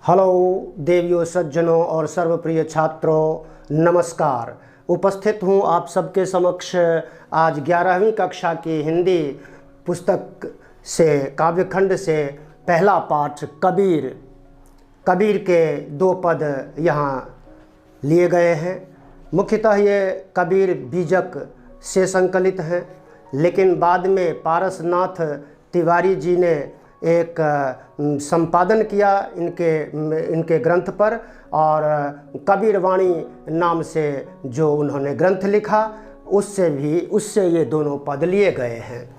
Hello देवियों, सज्जनों और सर्वप्रिय छात्रों, नमस्कार। उपस्थित हूँ आप सबके समक्ष आज 11वीं कक्षा की हिंदी पुस्तक से काव्यखंड से पहला पाठ कबीर के 2 पद यहाँ लिए गए हैं। मुख्यतः ये कबीर बीजक से संकलित हैं, लेकिन बाद में पारसनाथ तिवारी जी ने एक संपादन किया इनके ग्रंथ पर, और कबीर वाणी नाम से जो उन्होंने ग्रंथ लिखा उससे ये दोनों पद लिए गए हैं।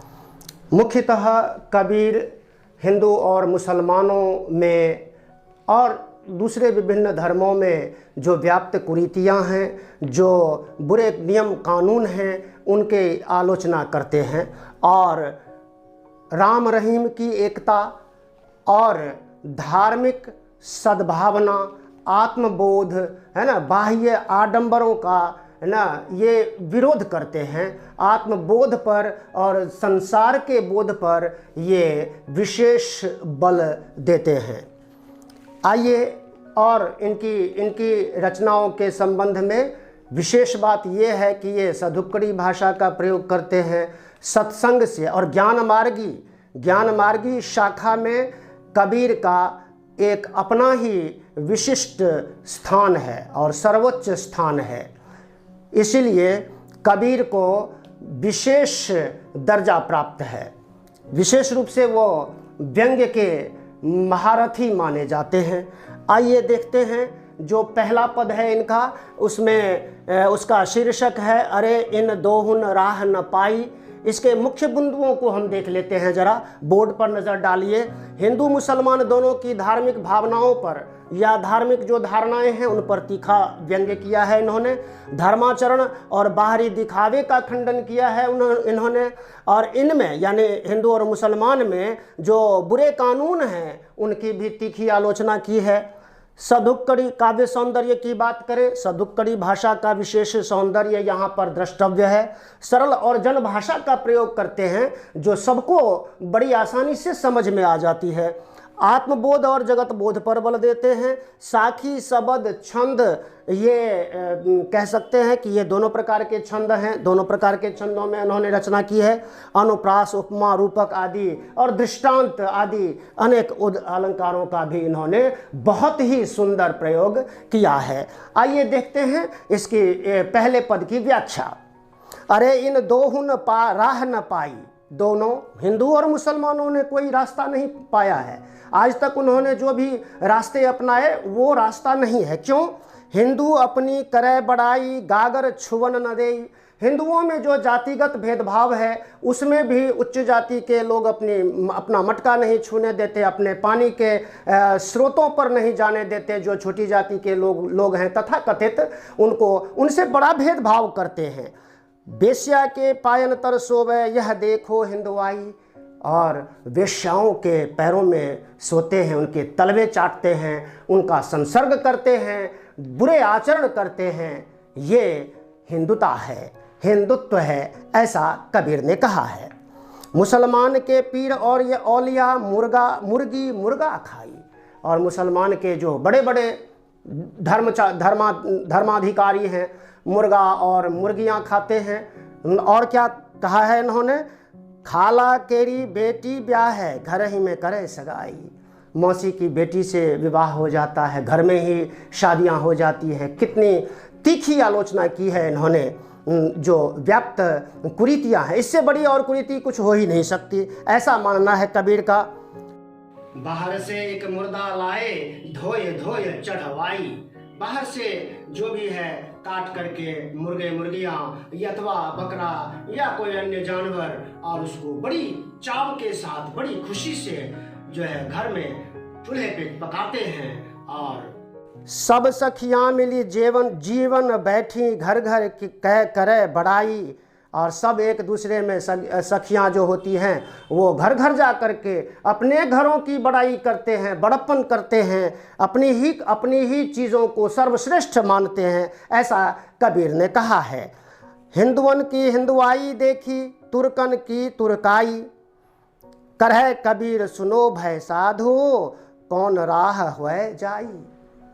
मुख्यतः कबीर हिंदू और मुसलमानों में और दूसरे विभिन्न धर्मों में जो व्याप्त कुरीतियाँ हैं, जो बुरे नियम कानून हैं, उनके आलोचना करते हैं और राम रहीम की एकता और धार्मिक सद्भावना, आत्मबोध है ना, बाह्य आडंबरों का है ना, ये विरोध करते हैं। आत्मबोध पर और संसार के बोध पर ये विशेष बल देते हैं। आइए, और इनकी रचनाओं के संबंध में विशेष बात ये है कि ये सधुक्कड़ी भाषा का प्रयोग करते हैं। सत्संग से और ज्ञानमार्गी शाखा में कबीर का एक अपना ही विशिष्ट स्थान है और सर्वोच्च स्थान है। इसीलिए कबीर को विशेष दर्जा प्राप्त है। विशेष रूप से वो व्यंग्य के महारथी माने जाते हैं। आइए देखते हैं, जो पहला पद है इनका, उसमें उसका शीर्षक है अरे इन दोहुन राह न पाई। इसके मुख्य बिंदुओं को हम देख लेते हैं, जरा बोर्ड पर नज़र डालिए। हिंदू मुसलमान दोनों की धार्मिक भावनाओं पर या धार्मिक जो धारणाएं हैं उन पर तीखा व्यंग्य किया है इन्होंने। धर्माचरण और बाहरी दिखावे का खंडन किया है इन्होंने, और इनमें यानी हिंदू और मुसलमान में जो बुरे कानून हैं उनकी भी तीखी आलोचना की है। सधुक्कड़ी काव्य सौंदर्य की बात करें, सधुक्कड़ी भाषा का विशेष सौंदर्य यहाँ पर द्रष्टव्य है। सरल और जन भाषा का प्रयोग करते हैं जो सबको बड़ी आसानी से समझ में आ जाती है। आत्मबोध और जगत बोध पर बल देते हैं। साखी, शबद, छंद, ये कह सकते हैं कि ये दोनों प्रकार के छंद हैं। दोनों प्रकार के छंदों में उन्होंने रचना की है। अनुप्रास, उपमा, रूपक आदि और दृष्टांत आदि अनेक अलंकारों का भी इन्होंने बहुत ही सुंदर प्रयोग किया है। आइए देखते हैं इसकी पहले पद की व्याख्या। अरे इन दोहुन राह न पाई। दोनों हिंदू और मुसलमानों ने कोई रास्ता नहीं पाया है। आज तक उन्होंने जो भी रास्ते अपनाए वो रास्ता नहीं है। क्यों? हिंदू अपनी करे बड़ाई, गागर छुवन न दे। हिंदुओं में जो जातिगत भेदभाव है उसमें भी उच्च जाति के लोग अपना मटका नहीं छूने देते, अपने पानी के स्रोतों पर नहीं जाने देते। जो छोटी जाति के लोग हैं तथाकथित, उनसे बड़ा भेदभाव करते हैं। वेश्या के पायन तर सोवे यह देखो हिंदुआई। और वेश्याओं के पैरों में सोते हैं, उनके तलवे चाटते हैं, उनका संसर्ग करते हैं, बुरे आचरण करते हैं। ये हिंदुता है, हिंदुत्व है, ऐसा कबीर ने कहा है। मुसलमान के पीर और ये औलिया मुर्गा खाई। और मुसलमान के जो बड़े बड़े धर्माधिकारी हैं, मुर्गा और मुर्गियां खाते हैं। और क्या कहा है इन्होंने? खाला केरी बेटी ब्याह है, घर ही में करे सगाई। मौसी की बेटी से विवाह हो जाता है, घर में ही शादियां हो जाती हैं। कितनी तीखी आलोचना की है इन्होंने। जो व्याप्त कुरीतियां हैं, इससे बड़ी और कुरीति कुछ हो ही नहीं सकती, ऐसा मानना है कबीर का। बाहर से एक मुर्दा लाए, धोए धोए चढ़वाई। बाहर से जो भी है काट करके मुर्गे मुर्गियां अथवा बकरा या कोई अन्य जानवर, और उसको बड़ी चाव के साथ, बड़ी खुशी से जो है घर में चूल्हे पे पकाते हैं। और सब सखियां मिली जीवन बैठी, घर घर कह करे बड़ाई। और सब एक दूसरे में सखियां जो होती हैं वो घर घर जा करके अपने घरों की बड़ाई करते हैं, बड़प्पन करते हैं, अपनी ही चीज़ों को सर्वश्रेष्ठ मानते हैं, ऐसा कबीर ने कहा है। हिंदुअन की हिंदुआई देखी, तुर्कन की तुर्काई। करह कबीर सुनो भय साधो, कौन राह हुए जाई।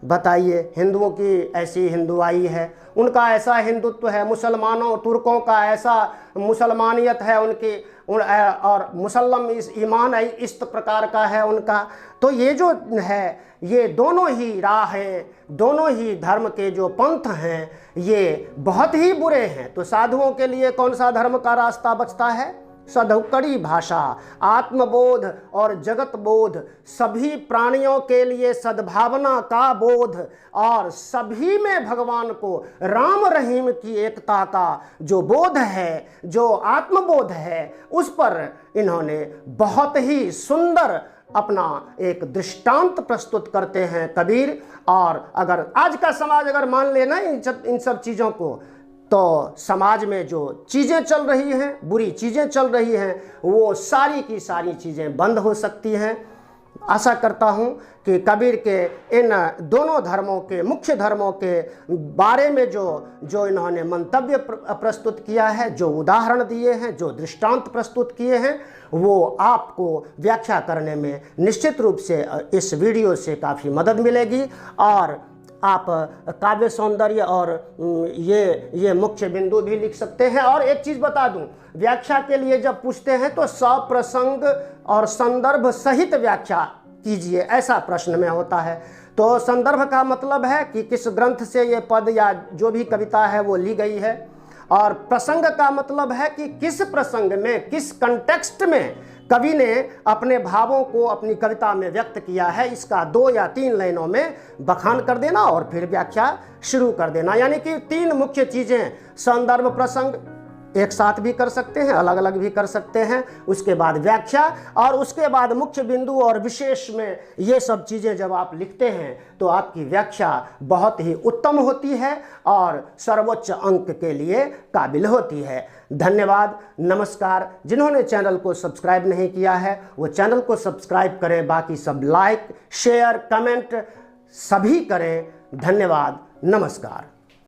बताइए, हिंदुओं की ऐसी हिंदुआई है, उनका ऐसा हिंदुत्व है, मुसलमानों तुर्कों का ऐसा मुसलमानियत है उनकी, और मुसल्लम इस ईमान इस प्रकार का है उनका। तो ये जो है, ये दोनों ही राहें, दोनों ही धर्म के जो पंथ हैं, ये बहुत ही बुरे हैं। तो साधुओं के लिए कौन सा धर्म का रास्ता बचता है? सदुक्कड़ी भाषा, आत्मबोध और जगत बोध, सभी प्राणियों के लिए सद्भावना का बोध, और सभी में भगवान को राम रहीम की एकता का जो बोध है, जो आत्मबोध है, उस पर इन्होंने बहुत ही सुंदर अपना एक दृष्टांत प्रस्तुत करते हैं कबीर। और अगर आज का समाज अगर मान लेना इन सब चीज़ों को, तो समाज में जो चीज़ें चल रही हैं, बुरी चीज़ें चल रही हैं, वो सारी की सारी चीज़ें बंद हो सकती हैं। आशा करता हूँ कि कबीर के इन दोनों धर्मों के, मुख्य धर्मों के बारे में जो इन्होंने मंतव्य प्रस्तुत किया है, जो उदाहरण दिए हैं, जो दृष्टांत प्रस्तुत किए हैं, वो आपको व्याख्या करने में निश्चित रूप से इस वीडियो से काफ़ी मदद मिलेगी। और आप काव्य सौंदर्य और ये मुख्य बिंदु भी लिख सकते हैं। और एक चीज़ बता दूं, व्याख्या के लिए जब पूछते हैं तो सप्रसंग और संदर्भ सहित व्याख्या कीजिए, ऐसा प्रश्न में होता है। तो संदर्भ का मतलब है कि किस ग्रंथ से ये पद या जो भी कविता है वो ली गई है, और प्रसंग का मतलब है कि किस प्रसंग में, किस कंटेक्स्ट में कवि ने अपने भावों को अपनी कविता में व्यक्त किया है। इसका 2 या 3 लाइनों में बखान कर देना और फिर व्याख्या शुरू कर देना। यानी कि 3 मुख्य चीज़ें, संदर्भ, प्रसंग एक साथ भी कर सकते हैं, अलग अलग भी कर सकते हैं, उसके बाद व्याख्या, और उसके बाद मुख्य बिंदु और विशेष में ये सब चीज़ें जब आप लिखते हैं तो आपकी व्याख्या बहुत ही उत्तम होती है और सर्वोच्च अंक के लिए काबिल होती है। धन्यवाद, नमस्कार। जिन्होंने चैनल को सब्सक्राइब नहीं किया है वो चैनल को सब्सक्राइब करें, बाकी सब लाइक, शेयर, कमेंट सभी करें। धन्यवाद, नमस्कार।